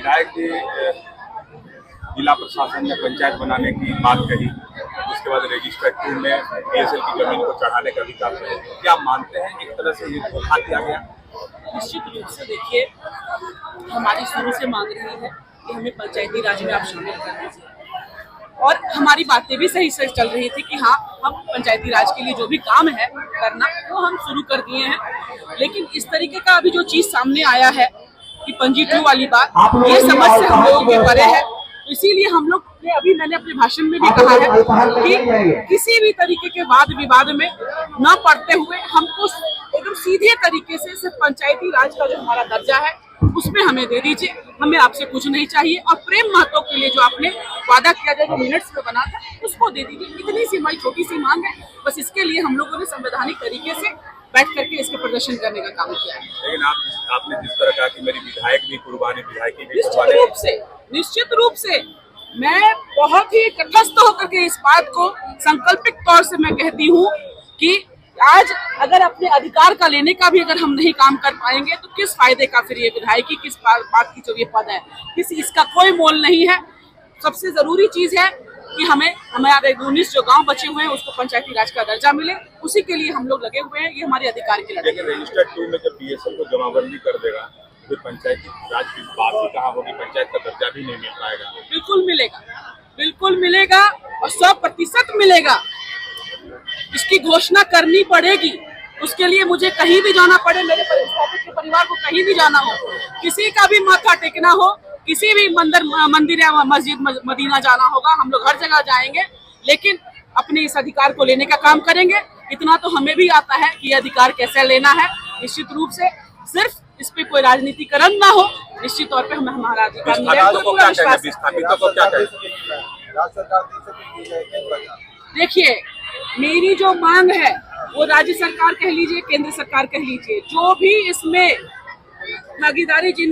विधायक जी जिला प्रशासन ने पंचायत बनाने की बात कही, उसके बाद रजिस्टर 2 में बीएसएल की जमीन को चढ़ाने का भी काम करें। क्या मानते हैं एक तरह से ये धोखा किया गया? निश्चित रूप से देखिए, हमारी शुरू से मांग रही है कि हमें पंचायती राज में आप शामिल कर दीजिए, और हमारी बातें भी सही से चल रही थी कि हाँ, हम पंचायती राज के लिए जो भी काम है करना वो हम शुरू कर दिए हैं। लेकिन इस तरीके का अभी जो चीज सामने आया है कि पंजी 2 वाली बात, ये समझ से हम लोगों के परे है। तो इसीलिए हम लोग ने अभी, मैंने अपने भाषण में भी कहा है कि किसी भी तरीके के वाद विवाद में न पड़ते हुए हमको एकदम सीधे तरीके से सिर्फ पंचायती राज का जो हमारा दर्जा है उसमें हमें दे दीजिए, हमें आपसे कुछ नहीं चाहिए। और प्रेम महतो के लिए जो आपने वादा किया जाए, जो मिनट्स में बना था, उसको दे दीजिए। इतनी सी हमारी छोटी सी मांग है, बस इसके लिए हम लोगों ने संवैधानिक तरीके से बैठ करके इसके प्रदर्शन करने का काम किया है। लेकिन आपने जिस तरह कहा कि मेरी विधायक भी कुर्बानी, विधायक भी निश्चित रूप से मैं बहुत ही तटस्थ होकर के इस बात को संकल्पित तौर से मैं कहती हूँ कि आज अगर अपने अधिकार का लेने का भी अगर हम नहीं काम कर पाएंगे तो किस फायदे का फिर ये विधायकी, किस बात की जो ये पद है, इसका कोई मोल नहीं है। सबसे जरूरी चीज है कि हमारे 19 जो गांव बचे हुए हैं उसको पंचायती राज का दर्जा मिले, उसी के लिए हम लोग लगे हुए हैं। ये हमारे अधिकार के लिए। लेकिन रजिस्टर 2 में जब बीएसएल को जमाबंदी कर देगा फिर पंचायती राज की बात ही कहाँ होगी, पंचायत का दर्जा भी नहीं मिल पाएगा। बिल्कुल मिलेगा, बिल्कुल मिलेगा, और 100% मिलेगा। इसकी घोषणा करनी पड़ेगी। उसके लिए मुझे कहीं भी जाना पड़े, मेरे परिवार को कहीं भी जाना हो, किसी का भी माथा टेकना हो, किसी भी मंदिर या मस्जिद मदीना जाना होगा, हम लोग हर जगह जाएंगे, लेकिन अपने इस अधिकार को लेने का काम करेंगे। इतना तो हमें भी आता है कि अधिकार कैसे लेना है। निश्चित रूप से सिर्फ इस पे कोई राजनीतिकरण ना हो, निश्चित तौर पे हमें हमारा अधिकार मिलेगा। देखिए, मेरी जो मांग है वो राज्य सरकार कह लीजिए, केंद्र सरकार कह लीजिए, जो भी इसमें भागीदारी